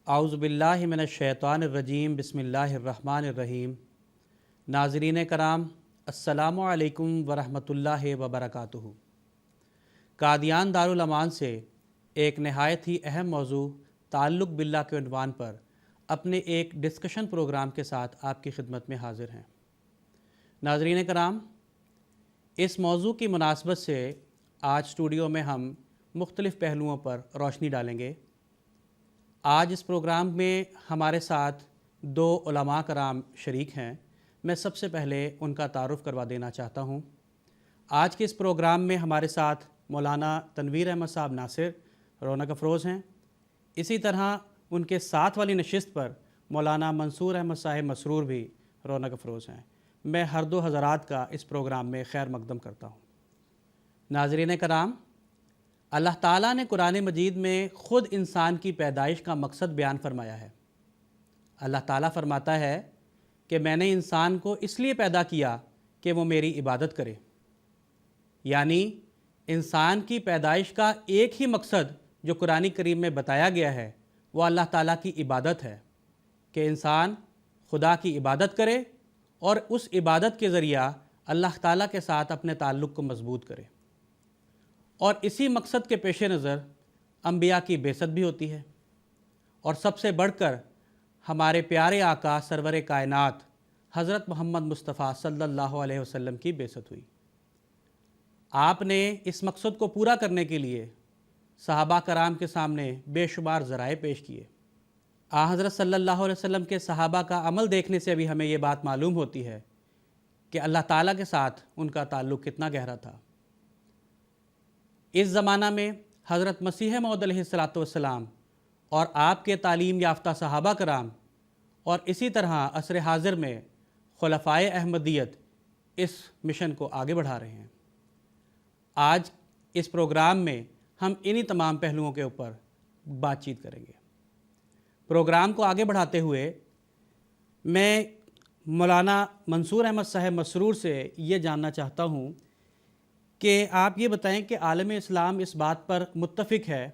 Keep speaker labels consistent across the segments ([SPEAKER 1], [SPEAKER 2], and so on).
[SPEAKER 1] اعوذ باللہ من الشیطان الرجیم بسم اللہ الرحمن الرحیم۔ ناظرین کرام، السلام علیکم ورحمۃ اللہ وبرکاتہ۔ قادیان دارالامان سے ایک نہایت ہی اہم موضوع تعلق باللہ کے عنوان پر اپنے ایک ڈسکشن پروگرام کے ساتھ آپ کی خدمت میں حاضر ہیں۔ ناظرین کرام، اس موضوع کی مناسبت سے آج اسٹوڈیو میں ہم مختلف پہلوؤں پر روشنی ڈالیں گے۔ آج اس پروگرام میں ہمارے ساتھ دو علماء کرام شریک ہیں۔ میں سب سے پہلے ان کا تعارف کروا دینا چاہتا ہوں۔ آج کے اس پروگرام میں ہمارے ساتھ مولانا تنویر احمد صاحب ناصر رونق افروز ہیں۔ اسی طرح ان کے ساتھ والی نشست پر مولانا منصور احمد صاحب مسرور بھی رونق افروز ہیں۔ میں ہر دو حضرات کا اس پروگرام میں خیر مقدم کرتا ہوں۔ ناظرین کرام، اللہ تعالیٰ نے قرآن مجید میں خود انسان کی پیدائش کا مقصد بیان فرمایا ہے۔ اللہ تعالیٰ فرماتا ہے کہ میں نے انسان کو اس لیے پیدا کیا کہ وہ میری عبادت کرے۔ یعنی انسان کی پیدائش کا ایک ہی مقصد جو قرآن کریم میں بتایا گیا ہے وہ اللہ تعالیٰ کی عبادت ہے، کہ انسان خدا کی عبادت کرے اور اس عبادت کے ذریعہ اللہ تعالیٰ کے ساتھ اپنے تعلق کو مضبوط کرے۔ اور اسی مقصد کے پیش نظر انبیاء کی بعثت بھی ہوتی ہے، اور سب سے بڑھ کر ہمارے پیارے آقا سرور کائنات حضرت محمد مصطفیٰ صلی اللہ علیہ وسلم کی بعثت ہوئی۔ آپ نے اس مقصد کو پورا کرنے کے لیے صحابہ کرام کے سامنے بے شمار ذرائع پیش کیے۔ حضرت صلی اللہ علیہ وسلم کے صحابہ کا عمل دیکھنے سے بھی ہمیں یہ بات معلوم ہوتی ہے کہ اللہ تعالیٰ کے ساتھ ان کا تعلق کتنا گہرا تھا۔ اس زمانہ میں حضرت مسیح موعود علیہ السلام اور آپ کے تعلیم یافتہ صحابہ کرام، اور اسی طرح عصر حاضر میں خلفائے احمدیت اس مشن کو آگے بڑھا رہے ہیں۔ آج اس پروگرام میں ہم انہی تمام پہلوؤں کے اوپر بات چیت کریں گے۔ پروگرام کو آگے بڑھاتے ہوئے میں مولانا منصور احمد صاحب مسرور سے یہ جاننا چاہتا ہوں کہ آپ یہ بتائیں کہ عالم اسلام اس بات پر متفق ہے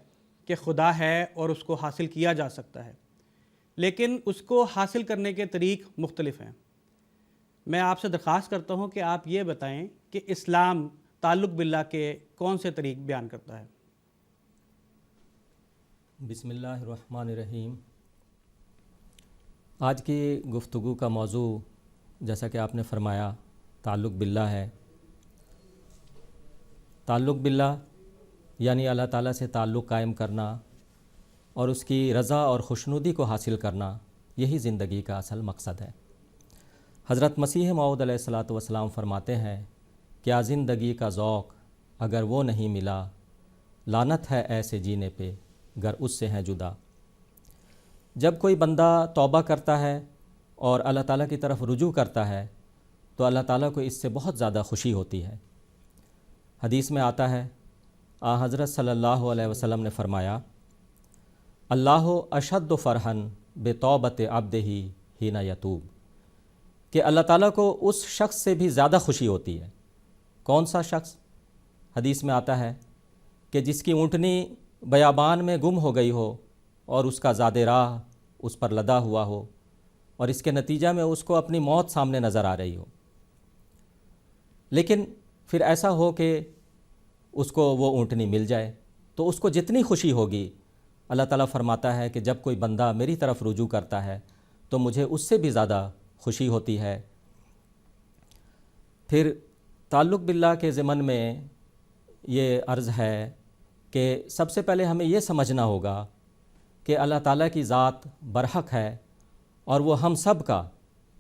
[SPEAKER 1] کہ خدا ہے اور اس کو حاصل کیا جا سکتا ہے، لیکن اس کو حاصل کرنے کے طریق مختلف ہیں۔ میں آپ سے درخواست کرتا ہوں کہ آپ یہ بتائیں کہ اسلام تعلق باللہ کے کون سے طریق بیان کرتا ہے؟
[SPEAKER 2] بسم اللہ الرحمن الرحیم۔ آج کی گفتگو کا موضوع جیسا کہ آپ نے فرمایا تعلق باللہ ہے۔ تعلق باللہ یعنی اللہ تعالیٰ سے تعلق قائم کرنا اور اس کی رضا اور خوشنودی کو حاصل کرنا، یہی زندگی کا اصل مقصد ہے۔ حضرت مسیح موعود علیہ السلام فرماتے ہیں، کیا زندگی کا ذوق اگر وہ نہیں ملا، لعنت ہے ایسے جینے پہ گر اس سے ہیں جدا۔ جب کوئی بندہ توبہ کرتا ہے اور اللہ تعالیٰ کی طرف رجوع کرتا ہے تو اللہ تعالیٰ کو اس سے بہت زیادہ خوشی ہوتی ہے۔ حدیث میں آتا ہے، حضرت صلی اللہ علیہ وسلم نے فرمایا، اللہ اشد فرحن بتوبت عبدہ حین یتوب، کہ اللہ تعالیٰ کو اس شخص سے بھی زیادہ خوشی ہوتی ہے۔ کون سا شخص؟ حدیث میں آتا ہے کہ جس کی اونٹنی بیابان میں گم ہو گئی ہو اور اس کا زاد راہ اس پر لدا ہوا ہو، اور اس کے نتیجہ میں اس کو اپنی موت سامنے نظر آ رہی ہو، لیکن پھر ایسا ہو کہ اس کو وہ اونٹنی مل جائے تو اس کو جتنی خوشی ہوگی، اللہ تعالیٰ فرماتا ہے کہ جب کوئی بندہ میری طرف رجوع کرتا ہے تو مجھے اس سے بھی زیادہ خوشی ہوتی ہے۔ پھر تعلق باللہ کے ضمن میں یہ عرض ہے کہ سب سے پہلے ہمیں یہ سمجھنا ہوگا کہ اللہ تعالیٰ کی ذات برحق ہے اور وہ ہم سب کا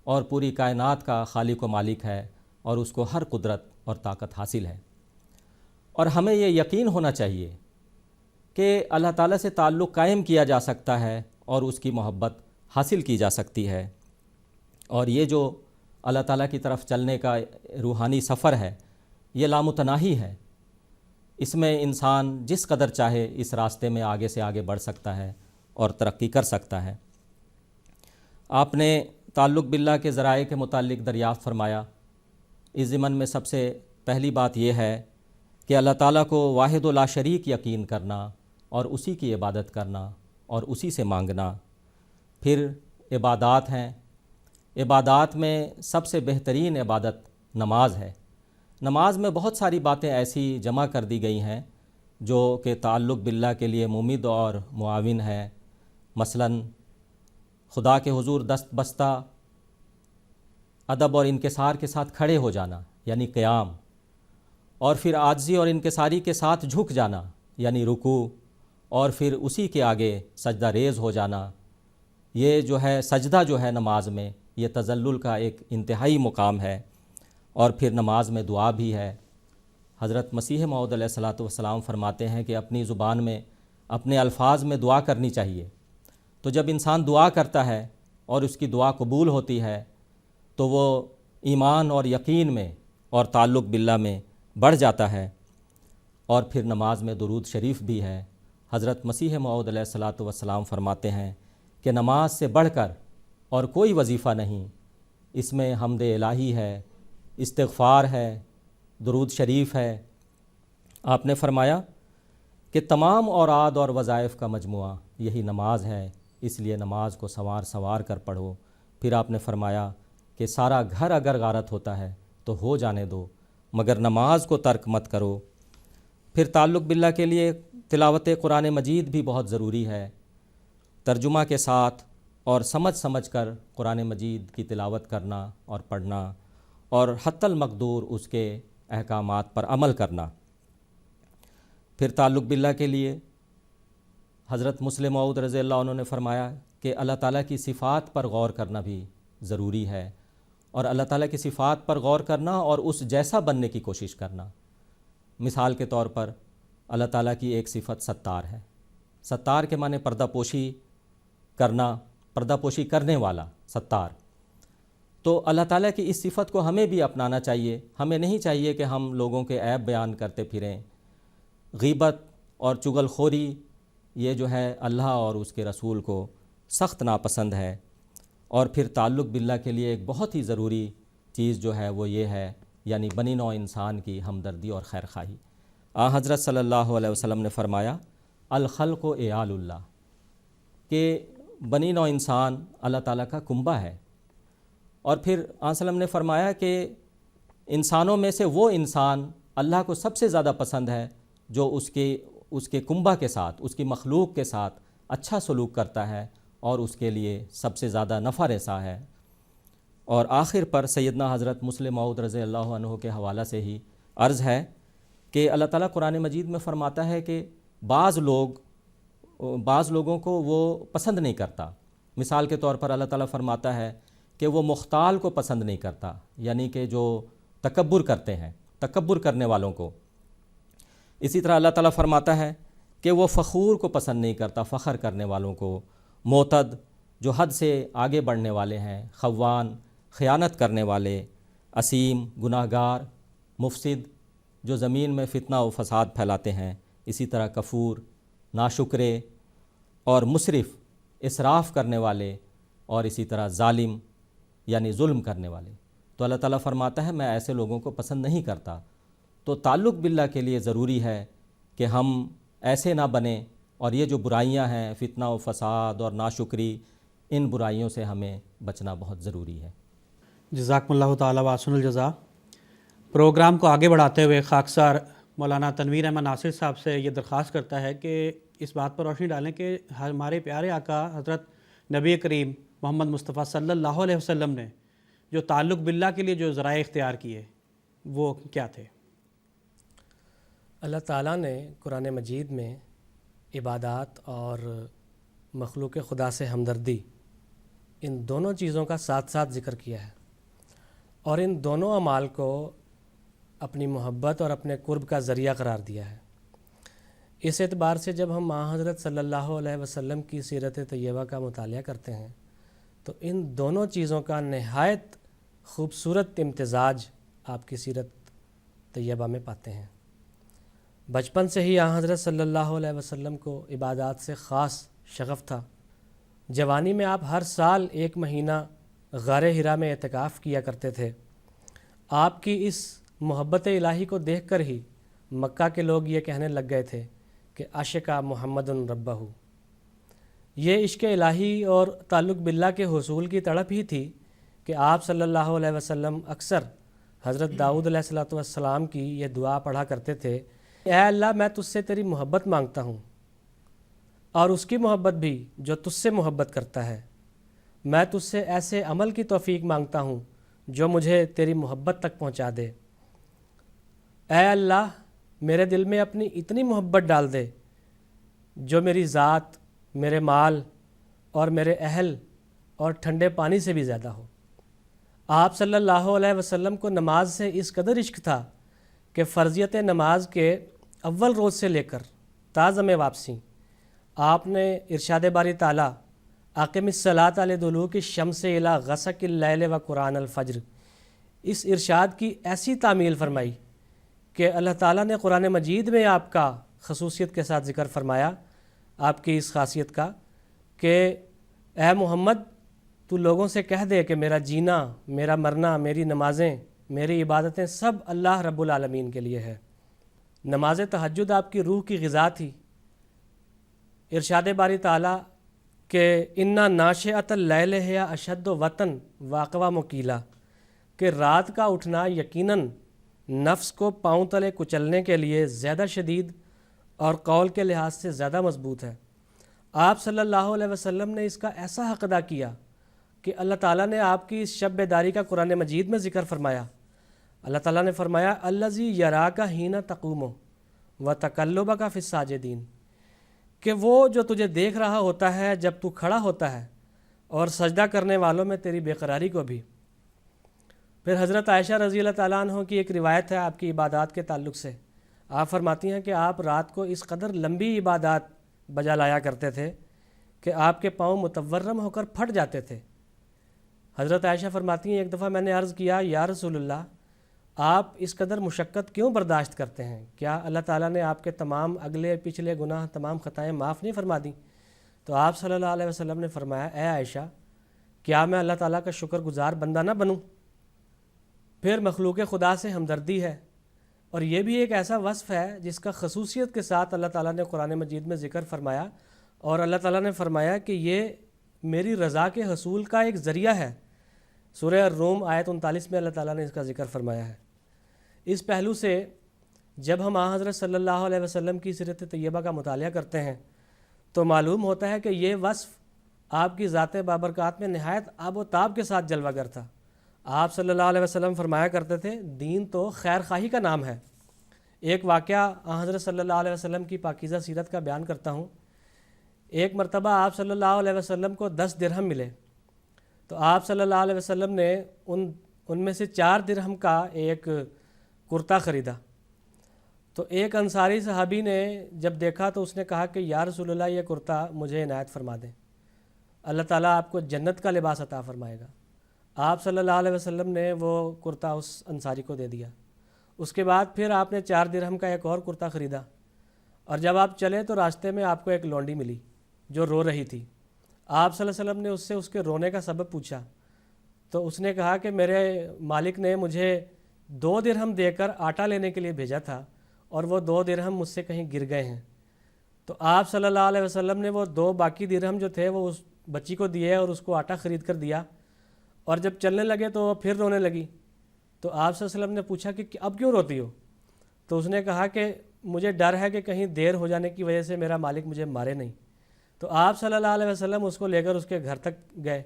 [SPEAKER 2] اور پوری کائنات کا خالق و مالک ہے، اور اس کو ہر قدرت اور طاقت حاصل ہے۔ اور ہمیں یہ یقین ہونا چاہیے کہ اللہ تعالیٰ سے تعلق قائم کیا جا سکتا ہے اور اس کی محبت حاصل کی جا سکتی ہے، اور یہ جو اللہ تعالیٰ کی طرف چلنے کا روحانی سفر ہے یہ لامتناہی ہے۔ اس میں انسان جس قدر چاہے اس راستے میں آگے سے آگے بڑھ سکتا ہے اور ترقی کر سکتا ہے۔ آپ نے تعلق باللہ کے ذرائع کے متعلق دریافت فرمایا۔ اس ضمن میں سب سے پہلی بات یہ ہے کہ اللہ تعالیٰ کو واحد و لا شریک یقین کرنا اور اسی کی عبادت کرنا اور اسی سے مانگنا، پھر عبادات ہیں. عبادات میں سب سے بہترین عبادت نماز ہے. نماز میں بہت ساری باتیں ایسی جمع کر دی گئی ہیں جو کہ تعلق باللہ کے لیے ممد اور معاون ہے. مثلاً خدا کے حضور دست بستہ ادب اور انکسار کے ساتھ کھڑے ہو جانا یعنی قیام، اور پھر عاجزی اور انکساری کے ساتھ جھک جانا یعنی رکوع، اور پھر اسی کے آگے سجدہ ریز ہو جانا. یہ جو ہے سجدہ جو ہے نماز میں یہ تذلل کا ایک انتہائی مقام ہے. اور پھر نماز میں دعا بھی ہے. حضرت مسیح موعود علیہ الصلاۃ والسلام فرماتے ہیں کہ اپنی زبان میں اپنے الفاظ میں دعا کرنی چاہیے. تو جب انسان دعا کرتا ہے اور اس کی دعا قبول ہوتی ہے تو وہ ایمان اور یقین میں اور تعلق باللہ میں بڑھ جاتا ہے. اور پھر نماز میں درود شریف بھی ہے. حضرت مسیح موعود علیہ الصلاۃ والسلام فرماتے ہیں کہ نماز سے بڑھ کر اور کوئی وظیفہ نہیں. اس میں حمد الہی ہے، استغفار ہے، درود شریف ہے. آپ نے فرمایا کہ تمام اوراد اور وظائف کا مجموعہ یہی نماز ہے، اس لیے نماز کو سنوار کر پڑھو. پھر آپ نے فرمایا کہ سارا گھر اگر غارت ہوتا ہے تو ہو جانے دو، مگر نماز کو ترک مت کرو. پھر تعلق باللہ کے لیے تلاوت قرآن مجید بھی بہت ضروری ہے. ترجمہ کے ساتھ اور سمجھ کر قرآن مجید کی تلاوت کرنا اور پڑھنا، اور حتی المقدور اس کے احکامات پر عمل کرنا. پھر تعلق باللہ کے لیے حضرت مسلم موعود رضی اللہ عنہ نے فرمایا کہ اللہ تعالیٰ کی صفات پر غور کرنا بھی ضروری ہے، اور اللہ تعالیٰ کی صفات پر غور کرنا اور اس جیسا بننے کی کوشش کرنا. مثال کے طور پر اللہ تعالیٰ کی ایک صفت ستار ہے. ستار کے معنی پردہ پوشی کرنا، پردہ پوشی کرنے والا ستار. تو اللہ تعالیٰ کی اس صفت کو ہمیں بھی اپنانا چاہیے. ہمیں نہیں چاہیے کہ ہم لوگوں کے عیب بیان کرتے پھریں. غیبت اور چغل خوری یہ جو ہے اللہ اور اس کے رسول کو سخت ناپسند ہے. اور پھر تعلق باللہ کے لیے ایک بہت ہی ضروری چیز جو ہے وہ یہ ہے، یعنی بنی نوع انسان کی ہمدردی اور خیرخواہی. حضرت صلی اللہ علیہ وسلم نے فرمایا الخلق و عیال اللہ، کہ بنی نوع انسان اللہ تعالیٰ کا کنبہ ہے. اور پھر وسلم نے فرمایا کہ انسانوں میں سے وہ انسان اللہ کو سب سے زیادہ پسند ہے جو اس کے کنبہ کے ساتھ، اس کی مخلوق کے ساتھ اچھا سلوک کرتا ہے اور اس کے لیے سب سے زیادہ نفع رساں ہے. اور آخر پر سیدنا حضرت مسلم موعود رضی اللہ عنہ کے حوالہ سے ہی عرض ہے کہ اللہ تعالیٰ قرآن مجید میں فرماتا ہے کہ بعض لوگوں کو وہ پسند نہیں کرتا. مثال کے طور پر اللہ تعالیٰ فرماتا ہے کہ وہ مختال کو پسند نہیں کرتا، یعنی کہ جو تکبر کرتے ہیں، تکبر کرنے والوں کو. اسی طرح اللہ تعالیٰ فرماتا ہے کہ وہ فخور کو پسند نہیں کرتا، فخر کرنے والوں کو. معتد جو حد سے آگے بڑھنے والے ہیں، خوان خیانت کرنے والے، اسیم گناہگار، مفسد جو زمین میں فتنہ و فساد پھیلاتے ہیں. اسی طرح کفور، ناشکرے اور مسرف، اسراف کرنے والے، اور اسی طرح ظالم یعنی ظلم کرنے والے. تو اللہ تعالیٰ فرماتا ہے میں ایسے لوگوں کو پسند نہیں کرتا. تو تعلق باللہ کے لیے ضروری ہے کہ ہم ایسے نہ بنیں، اور یہ جو برائیاں ہیں، فتنہ و فساد اور ناشکری، ان برائیوں سے ہمیں بچنا بہت ضروری ہے.
[SPEAKER 1] جزاکم اللہ تعالیٰ واسن الجزا. پروگرام کو آگے بڑھاتے ہوئے خاکسار مولانا تنویر احمد ناصر صاحب سے یہ درخواست کرتا ہے کہ اس بات پر روشنی ڈالیں کہ ہمارے پیارے آقا حضرت نبی کریم محمد مصطفیٰ صلی اللہ علیہ وسلم نے جو تعلق باللہ کے لیے جو ذرائع اختیار کیے وہ کیا تھے؟
[SPEAKER 3] اللہ تعالیٰ نے قرآن مجید میں عبادات اور مخلوق خدا سے ہمدردی، ان دونوں چیزوں کا ساتھ ساتھ ذکر کیا ہے، اور ان دونوں اعمال کو اپنی محبت اور اپنے قرب کا ذریعہ قرار دیا ہے. اس اعتبار سے جب ہم حضرت صلی اللہ علیہ وسلم کی سیرت طیبہ کا مطالعہ کرتے ہیں تو ان دونوں چیزوں کا نہایت خوبصورت امتزاج آپ کی سیرت طیبہ میں پاتے ہیں. بچپن سے ہی حضرت صلی اللہ علیہ وسلم کو عبادات سے خاص شغف تھا. جوانی میں آپ ہر سال 1 مہینہ غار حرا میں اعتکاف کیا کرتے تھے. آپ کی اس محبت الہی کو دیکھ کر ہی مکہ کے لوگ یہ کہنے لگ گئے تھے کہ عاشقہ محمد ربہ، یہ عشق الہی اور تعلق باللہ کے حصول کی تڑپ ہی تھی کہ آپ صلی اللہ علیہ وسلم اکثر حضرت داؤد علیہ السلام کی یہ دعا پڑھا کرتے تھے، اے اللہ میں تجھ سے تیری محبت مانگتا ہوں اور اس کی محبت بھی جو تجھ سے محبت کرتا ہے۔ میں تجھ سے ایسے عمل کی توفیق مانگتا ہوں جو مجھے تیری محبت تک پہنچا دے۔ اے اللہ میرے دل میں اپنی اتنی محبت ڈال دے جو میری ذات، میرے مال اور میرے اہل اور ٹھنڈے پانی سے بھی زیادہ ہو۔ آپ صلی اللہ علیہ وسلم کو نماز سے اس قدر عشق تھا کہ فرضیت نماز کے اول روز سے لے کر تا زم واپسی آپ نے ارشاد باری تعالیٰ اقم الصلاۃ لدلوک الشمس الی غسق اللیل و قرآن الفجر، اس ارشاد کی ایسی تعمیل فرمائی کہ اللہ تعالیٰ نے قرآن مجید میں آپ کا خصوصیت کے ساتھ ذکر فرمایا، آپ کی اس خاصیت کا کہ اے محمد تو لوگوں سے کہہ دے کہ میرا جینا، میرا مرنا، میری نمازیں، میری عبادتیں سب اللہ رب العالمین کے لیے ہے۔ نماز تہجد آپ کی روح کی غذا تھی۔ ارشاد باری تعالیٰ کہ انا ناشئۃ اللیل ہی اشد وطن واقوام مقیلا، کہ رات کا اٹھنا یقیناً نفس کو پاؤں تلے کچلنے کے لیے زیادہ شدید اور قول کے لحاظ سے زیادہ مضبوط ہے۔ آپ صلی اللہ علیہ وسلم نے اس کا ایسا حق ادا کیا کہ اللہ تعالیٰ نے آپ کی اس شب بیداری کا قرآن مجید میں ذکر فرمایا۔ اللہ تعالیٰ نے فرمایا الذی یراک حین تقوم وتقلبک فی الساجدین، کہ وہ جو تجھے دیکھ رہا ہوتا ہے جب تو کھڑا ہوتا ہے اور سجدہ کرنے والوں میں تیری بے قراری کو بھی۔ پھر حضرت عائشہ رضی اللہ تعالیٰ عنہ کی ایک روایت ہے آپ کی عبادات کے تعلق سے، آپ فرماتی ہیں کہ آپ رات کو اس قدر لمبی عبادات بجا لایا کرتے تھے کہ آپ کے پاؤں متورم ہو کر پھٹ جاتے تھے۔ حضرت عائشہ فرماتی ہیں ایک دفعہ میں نے عرض کیا یا رسول اللہ آپ اس قدر مشقت کیوں برداشت کرتے ہیں؟ کیا اللہ تعالیٰ نے آپ کے تمام اگلے پچھلے گناہ، تمام خطائیں معاف نہیں فرما دیں؟ تو آپ صلی اللہ علیہ وسلم نے فرمایا اے عائشہ کیا میں اللہ تعالیٰ کا شکر گزار بندہ نہ بنوں؟ پھر مخلوق خدا سے ہمدردی ہے، اور یہ بھی ایک ایسا وصف ہے جس کا خصوصیت کے ساتھ اللہ تعالیٰ نے قرآن مجید میں ذکر فرمایا، اور اللہ تعالیٰ نے فرمایا کہ یہ میری رضا کے حصول کا ایک ذریعہ ہے۔ سورہ الروم آیت 39 میں اللہ تعالیٰ نے اس کا ذکر فرمایا ہے۔ اس پہلو سے جب ہم حضرت صلی اللہ علیہ وسلم کی سیرت طیبہ کا مطالعہ کرتے ہیں تو معلوم ہوتا ہے کہ یہ وصف آپ کی ذات بابرکات میں نہایت آب و تاب کے ساتھ جلوہ گر تھا۔ آپ صلی اللہ علیہ وسلم فرمایا کرتے تھے دین تو خیر خواہی کا نام ہے۔ ایک واقعہ حضرت صلی اللہ علیہ وسلم کی پاکیزہ سیرت کا بیان کرتا ہوں۔ ایک مرتبہ آپ صلی اللہ علیہ وسلم کو 10 درہم ملے، تو آپ صلی اللہ علیہ وسلم نے ان میں سے 4 درہم کا ایک کرتا خریدا۔ تو ایک انصاری صحابی نے جب دیکھا تو اس نے کہا کہ یا رسول اللہ یہ کرتا مجھے عنایت فرما دیں، اللہ تعالیٰ آپ کو جنت کا لباس عطا فرمائے گا۔ آپ صلی اللہ علیہ وسلم نے وہ کرتا اس انصاری کو دے دیا۔ اس کے بعد پھر آپ نے 4 درہم کا ایک اور کرتا خریدا، اور جب آپ چلے تو راستے میں آپ کو ایک لونڈی ملی جو رو رہی تھی۔ آپ صلی اللہ علیہ وسلم نے اس سے اس کے رونے کا سبب پوچھا، تو اس نے کہا کہ میرے مالک نے مجھے 2 درہم دے کر آٹا لینے کے لیے بھیجا تھا، اور وہ 2 درہم مجھ سے کہیں گر گئے ہیں۔ تو آپ صلی اللہ علیہ وسلم نے وہ 2 باقی درہم جو تھے وہ اس بچی کو دیے اور اس کو آٹا خرید کر دیا، اور جب چلنے لگے تو وہ پھر رونے لگی۔ تو آپ صلی اللہ علیہ وسلم نے پوچھا کہ اب کیوں روتی ہو؟ تو اس نے کہا کہ مجھے ڈر ہے کہ کہیں دیر ہو جانے کی وجہ سے میرا مالک مجھے مارے نہیں۔ تو آپ صلی اللہ علیہ وسلم اس کو لے کر اس کے گھر تک گئے،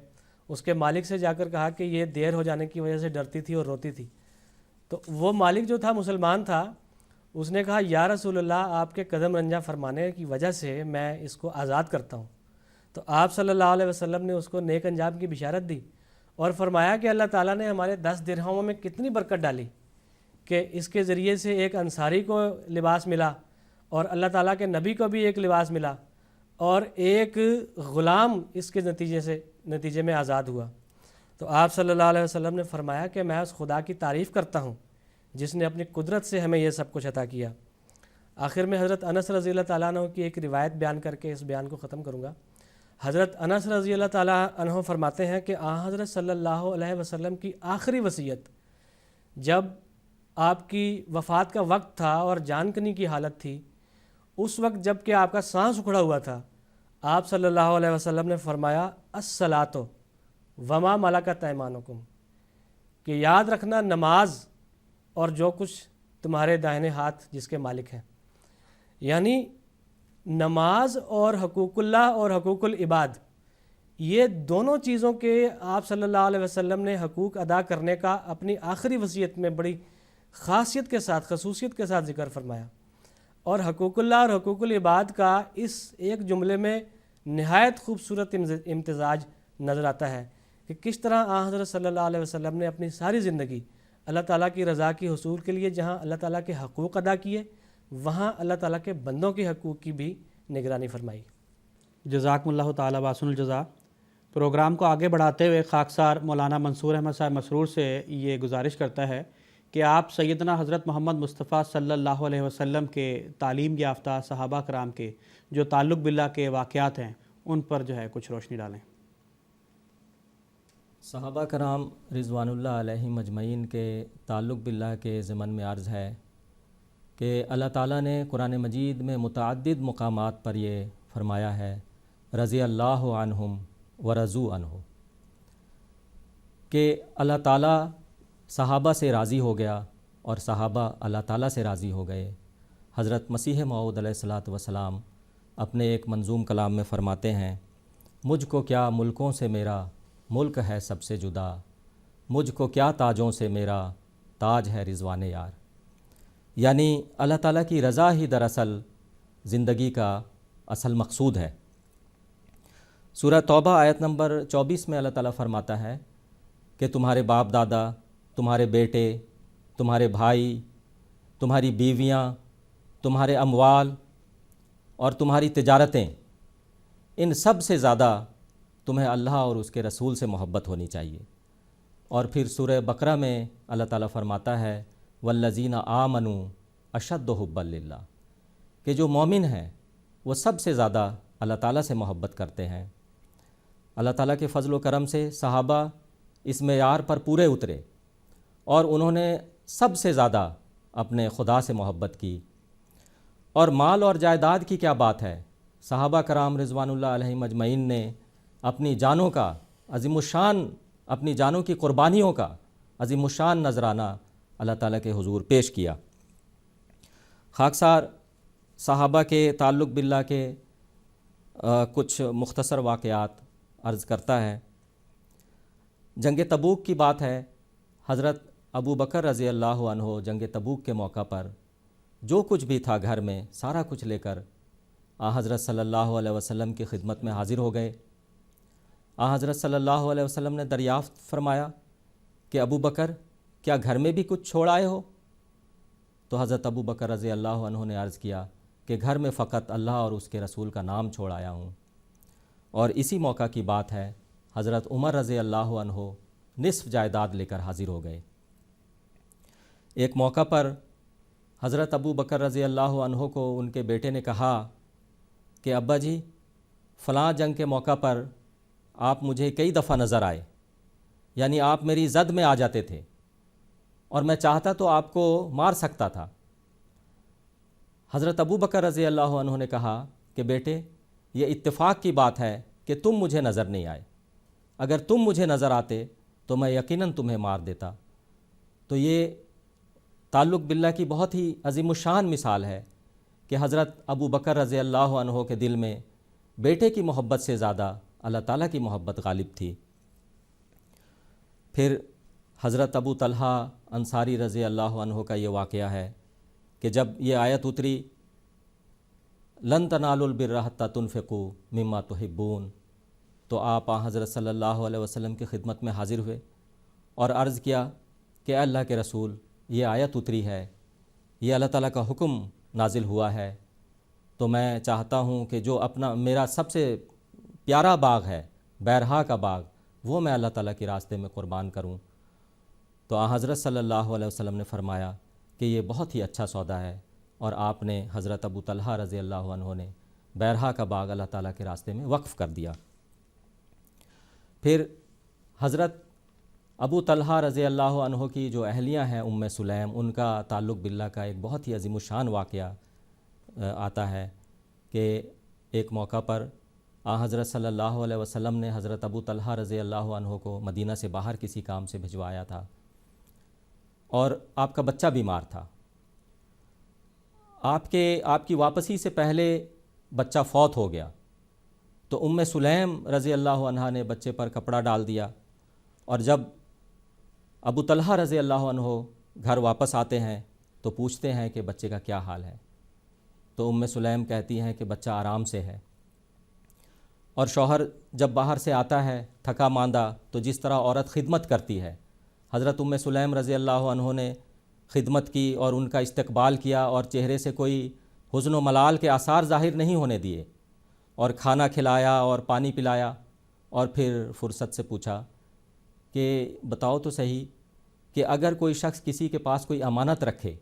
[SPEAKER 3] اس کے مالک سے جا کر کہا کہ یہ دیر ہو جانے کی وجہ سے ڈرتی تھی اور روتی تھی۔ تو وہ مالک جو تھا مسلمان تھا، اس نے کہا یا رسول اللہ آپ کے قدم رنجہ فرمانے کی وجہ سے میں اس کو آزاد کرتا ہوں۔ تو آپ صلی اللہ علیہ وسلم نے اس کو نیک انجام کی بشارت دی اور فرمایا کہ اللہ تعالیٰ نے ہمارے 10 درہموں میں کتنی برکت ڈالی کہ اس کے ذریعے سے ایک انصاری کو لباس ملا، اور اللہ تعالیٰ کے نبی کو بھی ایک لباس ملا، اور ایک غلام اس کے نتیجے میں آزاد ہوا۔ تو آپ صلی اللہ علیہ وسلم نے فرمایا کہ میں اس خدا کی تعریف کرتا ہوں جس نے اپنی قدرت سے ہمیں یہ سب کچھ عطا کیا۔ آخر میں حضرت انس رضی اللہ تعالیٰ عنہ کی ایک روایت بیان کر کے اس بیان کو ختم کروں گا۔ حضرت انس رضی اللہ تعالیٰ عنہ فرماتے ہیں کہ حضرت صلی اللہ علیہ وسلم کی آخری وصیت جب آپ کی وفات کا وقت تھا اور جان کنی کی حالت تھی، اس وقت جب کہ آپ کا سانس اکھڑا ہوا تھا، آپ صلی اللہ علیہ وسلم نے فرمایا الصلاۃ وما ملکت ایمانکم، کہ یاد رکھنا نماز اور جو کچھ تمہارے دائیں ہاتھ جس کے مالک ہیں. یعنی نماز اور حقوق اللہ اور حقوق العباد، یہ دونوں چیزوں کے آپ صلی اللہ علیہ وسلم نے حقوق ادا کرنے کا اپنی آخری وصیت میں بڑی خاصیت کے ساتھ، خصوصیت کے ساتھ ذکر فرمایا. اور حقوق اللہ اور حقوق العباد کا اس ایک جملے میں نہایت خوبصورت امتزاج نظر آتا ہے کہ کس طرح آن حضرت صلی اللہ علیہ وسلم نے اپنی ساری زندگی اللہ تعالیٰ کی رضا کی حصول کے لیے جہاں اللہ تعالیٰ کے حقوق ادا کیے، وہاں اللہ تعالیٰ کے بندوں کے حقوق کی بھی نگرانی فرمائی.
[SPEAKER 1] جزاکم اللہ تعالیٰ واسن الجزا. پروگرام کو آگے بڑھاتے ہوئے خاکسار مولانا منصور احمد صاحب مسرور سے یہ گزارش کرتا ہے کہ آپ سیدنا حضرت محمد مصطفیٰ صلی اللہ علیہ وسلم کے تعلیم یافتہ صحابہ کرام کے جو تعلق باللہ کے واقعات ہیں ان پر جو ہے کچھ روشنی ڈالیں.
[SPEAKER 2] صحابہ کرام رضوان اللہ علیہ مجمعین کے تعلق باللہ کے ضمن میں عرض ہے کہ اللہ تعالیٰ نے قرآن مجید میں متعدد مقامات پر یہ فرمایا ہے رضی اللہ عنہم ورضوا عنہ، کہ اللہ تعالیٰ صحابہ سے راضی ہو گیا اور صحابہ اللہ تعالیٰ سے راضی ہو گئے. حضرت مسیح موعود علیہ الصلاۃ والسلام اپنے ایک منظوم کلام میں فرماتے ہیں مجھ کو کیا ملکوں سے میرا ملک ہے سب سے جدا، مجھ کو کیا تاجوں سے میرا تاج ہے رضوان یار. یعنی اللہ تعالیٰ کی رضا ہی دراصل زندگی کا اصل مقصود ہے. سورہ توبہ آیت نمبر 24 میں اللہ تعالیٰ فرماتا ہے کہ تمہارے باپ دادا، تمہارے بیٹے، تمہارے بھائی، تمہاری بیویاں، تمہارے اموال اور تمہاری تجارتیں، ان سب سے زیادہ تمہیں اللہ اور اس کے رسول سے محبت ہونی چاہیے. اور پھر سورہ بقرہ میں اللہ تعالیٰ فرماتا ہے والذین آمنوا اشد حبا للہ، کہ جو مومن ہیں وہ سب سے زیادہ اللہ تعالیٰ سے محبت کرتے ہیں. اللہ تعالیٰ کے فضل و کرم سے صحابہ اس معیار پر پورے اترے اور انہوں نے سب سے زیادہ اپنے خدا سے محبت کی. اور مال اور جائیداد کی کیا بات ہے، صحابہ کرام رضوان اللہ علیہ مجمعین نے اپنی جانوں کا عظیم الشان، اپنی جانوں کی قربانیوں کا عظیم الشان نذرانہ اللہ تعالیٰ کے حضور پیش کیا. خاکسار صحابہ کے تعلق باللہ کے کچھ مختصر واقعات عرض کرتا ہے. جنگ تبوک کی بات ہے. حضرت ابو بکر رضی اللہ عنہ جنگ تبوک کے موقع پر جو کچھ بھی تھا گھر میں سارا کچھ لے کر حضرت صلی اللہ علیہ وسلم کی خدمت میں حاضر ہو گئے. حضرت صلی اللہ علیہ وسلم نے دریافت فرمایا کہ ابو بکر کیا گھر میں بھی کچھ چھوڑ آئے ہو؟ تو حضرت ابو بکر رضی اللہ عنہ نے عرض کیا کہ گھر میں فقط اللہ اور اس کے رسول کا نام چھوڑ آیا ہوں. اور اسی موقع کی بات ہے حضرت عمر رضی اللہ عنہ نصف جائیداد لے کر حاضر ہو گئے. ایک موقع پر حضرت ابو بکر رضی اللہ عنہ کو ان کے بیٹے نے کہا کہ ابا جی فلاں جنگ کے موقع پر آپ مجھے کئی دفعہ نظر آئے، یعنی آپ میری زد میں آ جاتے تھے اور میں چاہتا تو آپ کو مار سکتا تھا. حضرت ابو بکر رضی اللہ عنہ نے کہا کہ بیٹے یہ اتفاق کی بات ہے کہ تم مجھے نظر نہیں آئے، اگر تم مجھے نظر آتے تو میں یقیناً تمہیں مار دیتا. تو یہ تعلق باللہ کی بہت ہی عظیم الشان مثال ہے کہ حضرت ابو بکر رضی اللہ عنہ کے دل میں بیٹے کی محبت سے زیادہ اللہ تعالیٰ کی محبت غالب تھی. پھر حضرت ابو طلحہ انصاری رضی اللہ عنہ کا یہ واقعہ ہے کہ جب یہ آیت اتری لن تنالوا البر حتی تنفقوا مما تحبون، تو آپ حضرت صلی اللہ علیہ وسلم کی خدمت میں حاضر ہوئے اور عرض کیا کہ اللہ کے رسول یہ آیت اتری ہے، یہ اللہ تعالیٰ کا حکم نازل ہوا ہے، تو میں چاہتا ہوں کہ جو اپنا میرا سب سے پیارا باغ ہے بیرہا کا باغ وہ میں اللہ تعالیٰ کے راستے میں قربان کروں. تو حضرت صلی اللہ علیہ وسلم نے فرمایا کہ یہ بہت ہی اچھا سودا ہے، اور آپ نے حضرت ابو طلحہ رضی اللہ عنہ نے بیرہا کا باغ اللہ تعالیٰ کے راستے میں وقف کر دیا. پھر حضرت ابو طلحہ رضی اللہ عنہ کی جو اہلیہ ہیں ام سلیم، ان کا تعلق باللہ کا ایک بہت ہی عظیم الشان واقعہ آتا ہے کہ ایک موقع پر حضرت صلی اللہ علیہ وسلم نے حضرت ابو طلحہ رضی اللہ عنہ کو مدینہ سے باہر کسی کام سے بھجوایا تھا اور آپ کا بچہ بیمار تھا. آپ کی واپسی سے پہلے بچہ فوت ہو گیا تو ام سلیم رضی اللہ عنہا نے بچے پر کپڑا ڈال دیا، اور جب ابو طلحہ رضی اللہ عنہ گھر واپس آتے ہیں تو پوچھتے ہیں کہ بچے کا کیا حال ہے، تو ام سلیم کہتی ہیں کہ بچہ آرام سے ہے. اور شوہر جب باہر سے آتا ہے تھکا ماندہ تو جس طرح عورت خدمت کرتی ہے، حضرت ام سلیم رضی اللہ عنہ نے خدمت کی اور ان کا استقبال کیا اور چہرے سے کوئی حزن و ملال کے آثار ظاہر نہیں ہونے دیے، اور کھانا کھلایا اور پانی پلایا، اور پھر فرصت سے پوچھا کہ بتاؤ تو صحیح کہ اگر کوئی شخص کسی کے پاس کوئی امانت رکھے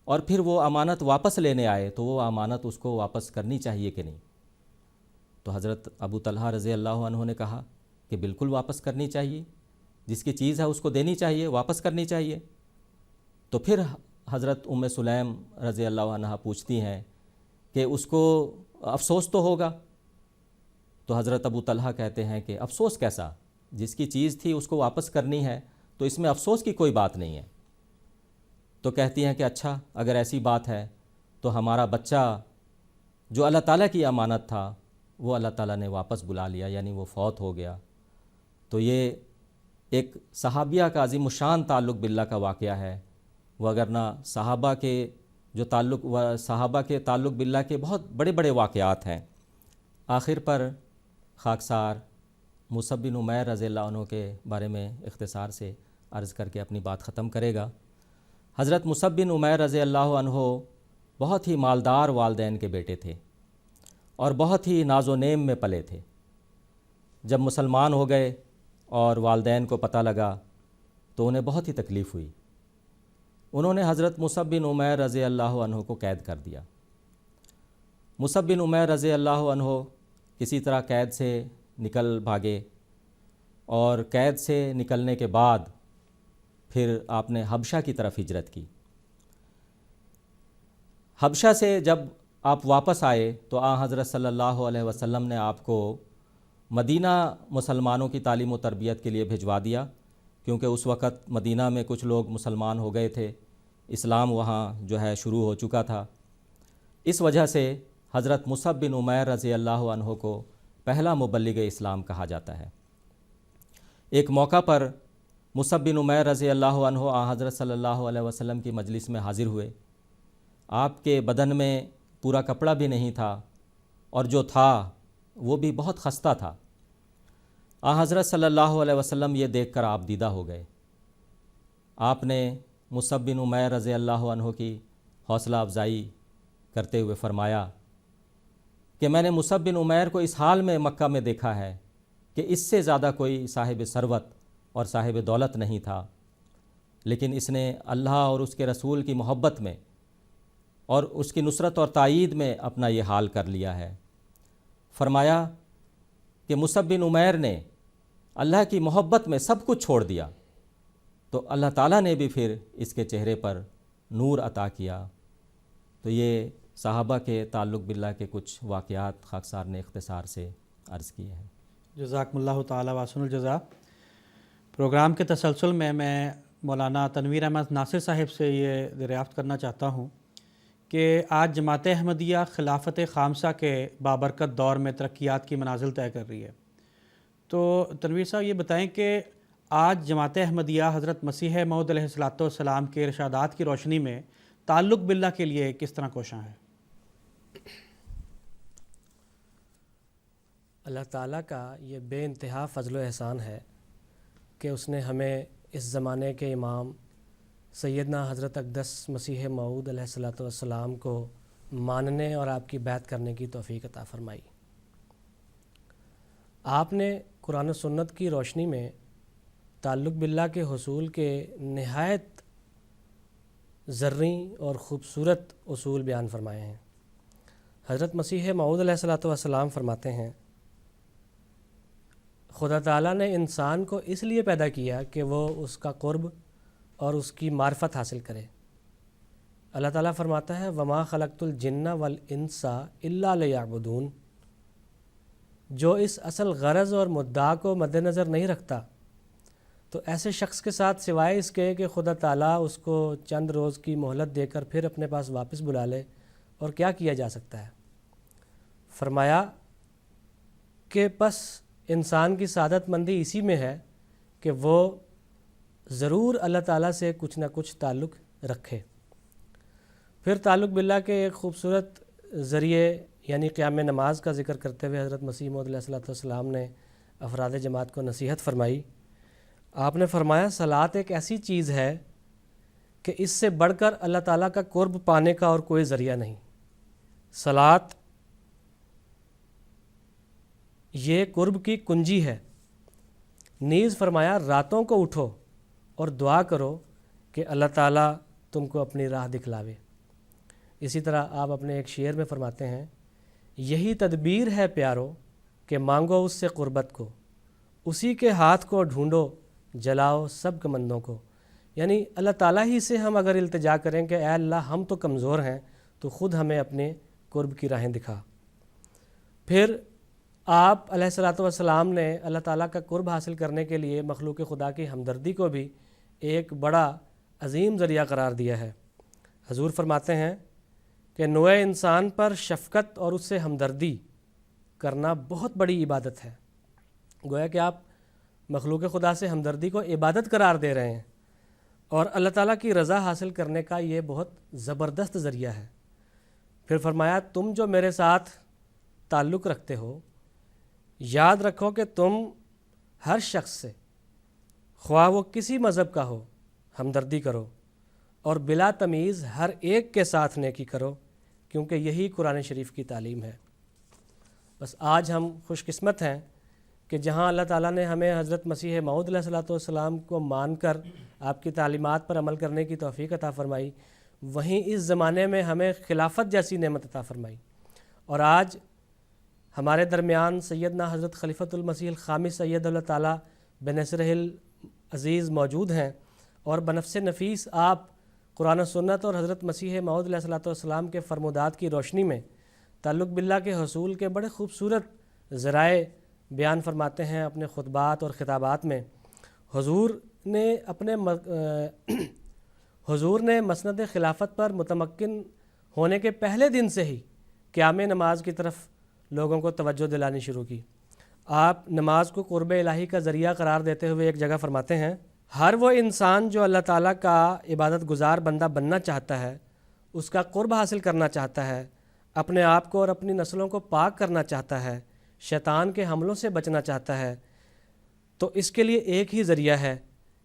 [SPEAKER 2] اور پھر وہ امانت واپس لینے آئے تو وہ امانت اس کو واپس کرنی چاہیے کہ نہیں؟ تو حضرت ابو طلحہ رضی اللہ عنہ نے کہا کہ بالکل واپس کرنی چاہیے، جس کی چیز ہے اس کو دینی چاہیے، واپس کرنی چاہیے. تو پھر حضرت ام سلیم رضی اللہ عنہ پوچھتی ہیں کہ اس کو افسوس تو ہوگا؟ تو حضرت ابو طلحہ کہتے ہیں کہ افسوس کیسا، جس کی چیز تھی اس کو واپس کرنی ہے تو اس میں افسوس کی کوئی بات نہیں ہے. تو کہتی ہیں کہ اچھا اگر ایسی بات ہے تو ہمارا بچہ جو اللہ تعالیٰ کی امانت تھا وہ اللہ تعالیٰ نے واپس بلا لیا، یعنی وہ فوت ہو گیا. تو یہ ایک صحابیہ کا عظیم الشان تعلق باللہ کا واقعہ ہے. وہ اگر نہ صحابہ کے تعلق باللہ کے بہت بڑے بڑے واقعات ہیں. آخر پر خاکسار مصعب بن عمیر رضی اللہ عنہ کے بارے میں اختصار سے عرض کر کے اپنی بات ختم کرے گا. حضرت مصعب بن عمیر رضی اللہ عنہ بہت ہی مالدار والدین کے بیٹے تھے اور بہت ہی ناز و نعم میں پلے تھے. جب مسلمان ہو گئے اور والدین کو پتہ لگا تو انہیں بہت ہی تکلیف ہوئی. انہوں نے حضرت مصعب بن عمیر رضی اللہ عنہ کو قید کر دیا. مصعب بن عمیر رضی اللہ عنہ کسی طرح قید سے نکل بھاگے، اور قید سے نکلنے کے بعد پھر آپ نے حبشہ کی طرف ہجرت کی. حبشہ سے جب آپ واپس آئے تو حضرت صلی اللہ علیہ وسلم نے آپ کو مدینہ مسلمانوں کی تعلیم و تربیت کے لیے بھجوا دیا، کیونکہ اس وقت مدینہ میں کچھ لوگ مسلمان ہو گئے تھے، اسلام وہاں جو ہے شروع ہو چکا تھا. اس وجہ سے حضرت مصعب بن عمیر رضی اللہ عنہ کو پہلا مبلغ اسلام کہا جاتا ہے. ایک موقع پر مصعب بن عمیر رضی اللہ عنہ حضرت صلی اللہ علیہ وسلم کی مجلس میں حاضر ہوئے. آپ کے بدن میں پورا کپڑا بھی نہیں تھا، اور جو تھا وہ بھی بہت خستہ تھا. حضرت صلی اللہ علیہ وسلم یہ دیکھ کر آپ دیدہ ہو گئے. آپ نے مصعب بن عمیر رضی اللہ عنہ کی حوصلہ افزائی کرتے ہوئے فرمایا کہ میں نے مصعب بن عمیر کو اس حال میں مکہ میں دیکھا ہے کہ اس سے زیادہ کوئی صاحب ثروت اور صاحب دولت نہیں تھا، لیکن اس نے اللہ اور اس کے رسول کی محبت میں اور اس کی نصرت اور تائید میں اپنا یہ حال کر لیا ہے. فرمایا کہ مصعب بن عمیر نے اللہ کی محبت میں سب کچھ چھوڑ دیا تو اللہ تعالیٰ نے بھی پھر اس کے چہرے پر نور عطا کیا. تو یہ صحابہ کے تعلق باللہ کے کچھ واقعات خاکسار نے اختصار سے عرض کیے ہیں.
[SPEAKER 1] جزاکم اللہ تعالی واسن الجزا. پروگرام کے تسلسل میں مولانا تنویر احمد ناصر صاحب سے یہ دریافت کرنا چاہتا ہوں کہ آج جماعت احمدیہ خلافت خامسہ کے بابرکت دور میں ترقیات کی منازل طے کر رہی ہے. تو تنویر صاحب یہ بتائیں کہ آج جماعت احمدیہ حضرت مسیح موعود علیہ الصلوۃ والسلام کے ارشادات کی روشنی میں تعلق باللہ کے لیے کس طرح کوشاں ہے؟
[SPEAKER 3] اللہ تعالیٰ کا یہ بے انتہا فضل و احسان ہے کہ اس نے ہمیں اس زمانے کے امام سیدنا حضرت اقدس مسیح موعود علیہ الصلوۃ والسلام کو ماننے اور آپ کی بیعت کرنے کی توفیق عطا فرمائی. آپ نے قرآن و سنت کی روشنی میں تعلق باللہ کے حصول کے نہایت زرعی اور خوبصورت اصول بیان فرمائے ہیں. حضرت مسیح موعود علیہ الصلوۃ والسلام فرماتے ہیں خدا تعالیٰ نے انسان کو اس لیے پیدا کیا کہ وہ اس کا قرب اور اس کی معرفت حاصل کرے. اللہ تعالیٰ فرماتا ہے وما خلقت الجن والانس الا لیعبدون. جو اس اصل غرض اور مدعا کو مد نظر نہیں رکھتا، تو ایسے شخص کے ساتھ سوائے اس کے کہ خدا تعالیٰ اس کو چند روز کی مہلت دے کر پھر اپنے پاس واپس بلا لے، اور کیا کیا جا سکتا ہے؟ فرمایا کہ پس انسان کی سعادت مندی اسی میں ہے کہ وہ ضرور اللہ تعالیٰ سے کچھ نہ کچھ تعلق رکھے۔ پھر تعلق باللہ کے ایک خوبصورت ذریعے یعنی قیام نماز کا ذکر کرتے ہوئے حضرت مسیح موعود علیہ الصلوۃ والسلام نے افراد جماعت کو نصیحت فرمائی۔ آپ نے فرمایا صلاۃ ایک ایسی چیز ہے کہ اس سے بڑھ کر اللہ تعالیٰ کا قرب پانے کا اور کوئی ذریعہ نہیں۔ صلاۃ یہ قرب کی کنجی ہے۔ نیز فرمایا راتوں کو اٹھو اور دعا کرو کہ اللہ تعالیٰ تم کو اپنی راہ دکھلاوے۔ اسی طرح آپ اپنے ایک شعر میں فرماتے ہیں، یہی تدبیر ہے پیارو کہ مانگو اس سے قربت کو، اسی کے ہاتھ کو ڈھونڈو جلاؤ سب کمندوں کو۔ یعنی اللہ تعالیٰ ہی سے ہم اگر التجا کریں کہ اے اللہ ہم تو کمزور ہیں، تو خود ہمیں اپنے قرب کی راہیں دکھا۔ پھر آپ علیہ الصلوۃ والسلام نے اللہ تعالیٰ کا قرب حاصل کرنے کے لیے مخلوق خدا کی ہمدردی کو بھی ایک بڑا عظیم ذریعہ قرار دیا ہے۔ حضور فرماتے ہیں کہ نوع انسان پر شفقت اور اس سے ہمدردی کرنا بہت بڑی عبادت ہے۔ گویا کہ آپ مخلوق خدا سے ہمدردی کو عبادت قرار دے رہے ہیں، اور اللہ تعالیٰ کی رضا حاصل کرنے کا یہ بہت زبردست ذریعہ ہے۔ پھر فرمایا تم جو میرے ساتھ تعلق رکھتے ہو، یاد رکھو کہ تم ہر شخص سے خواہ وہ کسی مذہب کا ہو ہمدردی کرو، اور بلا تمیز ہر ایک کے ساتھ نیکی کرو، کیونکہ یہی قرآن شریف کی تعلیم ہے۔ بس آج ہم خوش قسمت ہیں کہ جہاں اللہ تعالیٰ نے ہمیں حضرت مسیح موعود علیہ الصلوۃ والسلام کو مان کر آپ کی تعلیمات پر عمل کرنے کی توفیق عطا فرمائی، وہیں اس زمانے میں ہمیں خلافت جیسی نعمت عطا فرمائی، اور آج ہمارے درمیان سیدنا حضرت خلیفۃ المسیح الخامس سید اللہ تعالیٰ بنصرہ العزیز موجود ہیں، اور بنفس نفیس آپ قرآن و سنت اور حضرت مسیح موعود علیہ الصلوۃ والسلام کے فرمودات کی روشنی میں تعلق باللہ کے حصول کے بڑے خوبصورت ذرائع بیان فرماتے ہیں اپنے خطبات اور خطابات میں۔ حضور نے مسند خلافت پر متمکن ہونے کے پہلے دن سے ہی قیام نماز کی طرف لوگوں کو توجہ دلانی شروع کی۔ آپ نماز کو قرب الہی کا ذریعہ قرار دیتے ہوئے ایک جگہ فرماتے ہیں، ہر وہ انسان جو اللہ تعالیٰ کا عبادت گزار بندہ بننا چاہتا ہے، اس کا قرب حاصل کرنا چاہتا ہے، اپنے آپ کو اور اپنی نسلوں کو پاک کرنا چاہتا ہے، شیطان کے حملوں سے بچنا چاہتا ہے، تو اس کے لیے ایک ہی ذریعہ ہے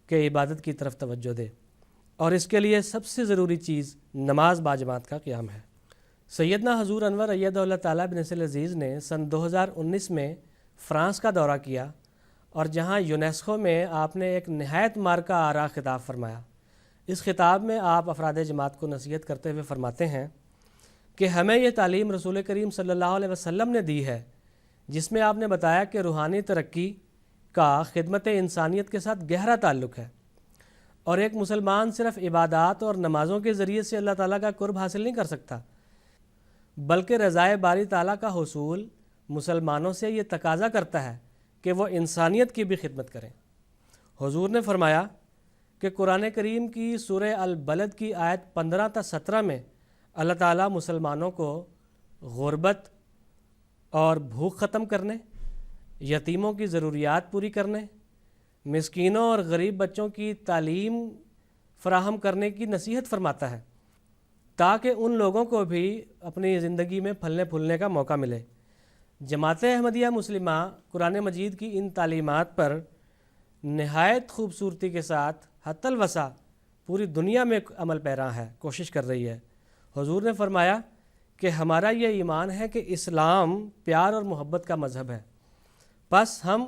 [SPEAKER 3] کہ عبادت کی طرف توجہ دے، اور اس کے لیے سب سے ضروری چیز نماز باجماعت کا قیام ہے۔ سیدنا حضور انور ایدہ اللہ تعالیٰ بنصرہ العزیز نے سن 2019 میں فرانس کا دورہ کیا، اور جہاں یونیسکو میں آپ نے ایک نہایت مارکہ آرا خطاب فرمایا۔ اس خطاب میں آپ افراد جماعت کو نصیحت کرتے ہوئے فرماتے ہیں کہ ہمیں یہ تعلیم رسول کریم صلی اللہ علیہ وسلم نے دی ہے، جس میں آپ نے بتایا کہ روحانی ترقی کا خدمت انسانیت کے ساتھ گہرا تعلق ہے، اور ایک مسلمان صرف عبادات اور نمازوں کے ذریعے سے اللہ تعالیٰ کا قرب حاصل نہیں کر سکتا، بلکہ رضائے باری تعالیٰ کا حصول مسلمانوں سے یہ تقاضا کرتا ہے کہ وہ انسانیت کی بھی خدمت کریں۔ حضور نے فرمایا کہ قرآن کریم کی سورہ البلد کی آیت 15 تا 17 میں اللہ تعالیٰ مسلمانوں کو غربت اور بھوک ختم کرنے، یتیموں کی ضروریات پوری کرنے، مسکینوں اور غریب بچوں کی تعلیم فراہم کرنے کی نصیحت فرماتا ہے، تاکہ ان لوگوں کو بھی اپنی زندگی میں پھلنے پھولنے کا موقع ملے۔ جماعت احمدیہ مسلمہ قرآن مجید کی ان تعلیمات پر نہایت خوبصورتی کے ساتھ حتی الوسع پوری دنیا میں عمل پیرا ہے، کوشش کر رہی ہے۔ حضور نے فرمایا کہ ہمارا یہ ایمان ہے کہ اسلام پیار اور محبت کا مذہب ہے، پس ہم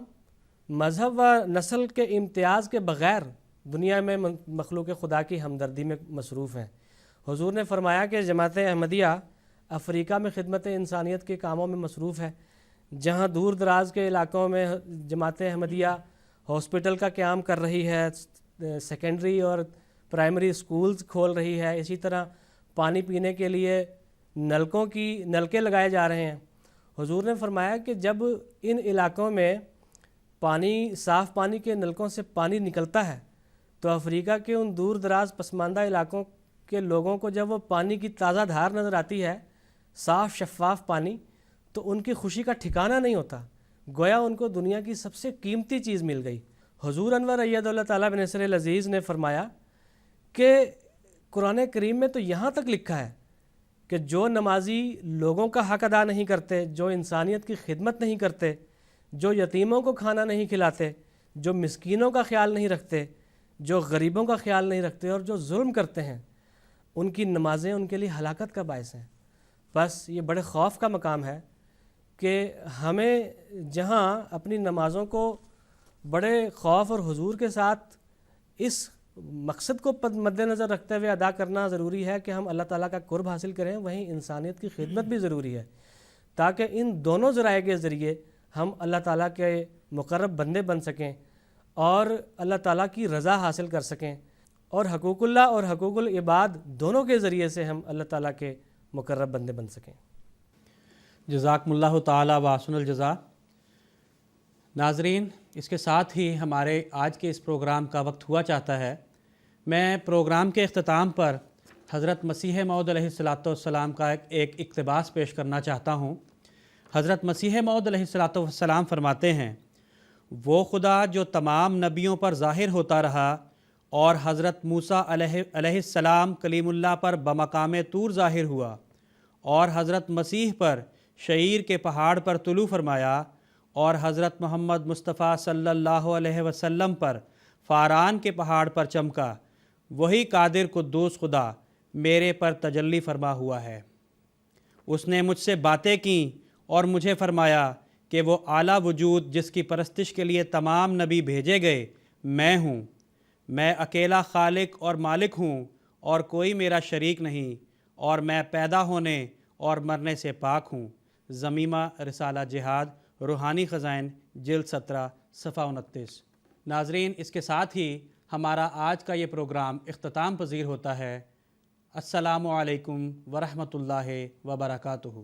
[SPEAKER 3] مذہب و نسل کے امتیاز کے بغیر دنیا میں مخلوق خدا کی ہمدردی میں مصروف ہیں۔ حضور نے فرمایا کہ جماعت احمدیہ افریقہ میں خدمت انسانیت کے کاموں میں مصروف ہے، جہاں دور دراز کے علاقوں میں جماعت احمدیہ ہاسپٹل کا قیام کر رہی ہے، سیکنڈری اور پرائمری سکولز کھول رہی ہے، اسی طرح پانی پینے کے لیے نلکے لگائے جا رہے ہیں۔ حضور نے فرمایا کہ جب ان علاقوں میں صاف پانی کے نلکوں سے پانی نکلتا ہے تو افریقہ کے ان دور دراز پسماندہ علاقوں کے لوگوں کو جب وہ پانی کی تازہ دھار نظر آتی ہے، صاف شفاف پانی، تو ان کی خوشی کا ٹھکانہ نہیں ہوتا، گویا ان کو دنیا کی سب سے قیمتی چیز مل گئی۔ حضور انور اید اللہ تعالیٰ بن نصر العزیز نے فرمایا کہ قرآن کریم میں تو یہاں تک لکھا ہے کہ جو نمازی لوگوں کا حق ادا نہیں کرتے، جو انسانیت کی خدمت نہیں کرتے، جو یتیموں کو کھانا نہیں کھلاتے، جو مسکینوں کا خیال نہیں رکھتے، جو غریبوں کا خیال نہیں رکھتے اور جو ظلم کرتے ہیں، ان کی نمازیں ان کے لیے ہلاکت کا باعث ہیں۔ بس یہ بڑے خوف کا مقام ہے کہ ہمیں جہاں اپنی نمازوں کو بڑے خوف اور حضور کے ساتھ اس مقصد کو مد نظر رکھتے ہوئے ادا کرنا ضروری ہے کہ ہم اللہ تعالیٰ کا قرب حاصل کریں، وہیں انسانیت کی خدمت بھی ضروری ہے، تاکہ ان دونوں ذرائع کے ذریعے ہم اللہ تعالیٰ کے مقرب بندے بن سکیں اور اللہ تعالیٰ کی رضا حاصل کر سکیں، اور حقوق اللہ اور حقوق العباد دونوں کے ذریعے سے ہم اللہ تعالیٰ کے مقرب بندے بن سکیں۔
[SPEAKER 1] جزاکم اللہ تعالی واسن الجزا۔ ناظرین، اس کے ساتھ ہی ہمارے آج کے اس پروگرام کا وقت ہوا چاہتا ہے۔ میں پروگرام کے اختتام پر حضرت مسیح موعود علیہ الصلوۃ والسلام کا ایک اقتباس پیش کرنا چاہتا ہوں۔ حضرت مسیح موعود علیہ الصلوۃ والسلام فرماتے ہیں، وہ خدا جو تمام نبیوں پر ظاہر ہوتا رہا اور حضرت موسیٰ علیہ السلام کلیم اللہ پر بمقام طور ظاہر ہوا اور حضرت مسیح پر شعیر کے پہاڑ پر طلوع فرمایا اور حضرت محمد مصطفیٰ صلی اللہ علیہ وسلم پر فاران کے پہاڑ پر چمکا، وہی قادر قدوس خدا میرے پر تجلی فرما ہوا ہے۔ اس نے مجھ سے باتیں کیں اور مجھے فرمایا کہ وہ اعلیٰ وجود جس کی پرستش کے لیے تمام نبی بھیجے گئے میں ہوں، میں اکیلا خالق اور مالک ہوں اور کوئی میرا شریک نہیں، اور میں پیدا ہونے اور مرنے سے پاک ہوں۔ ضمیمہ رسالہ جہاد، روحانی خزائن، جلد 17، صفحہ 29۔ ناظرین، اس کے ساتھ ہی ہمارا آج کا یہ پروگرام اختتام پذیر ہوتا ہے۔ السلام علیکم ورحمۃ اللہ وبرکاتہ۔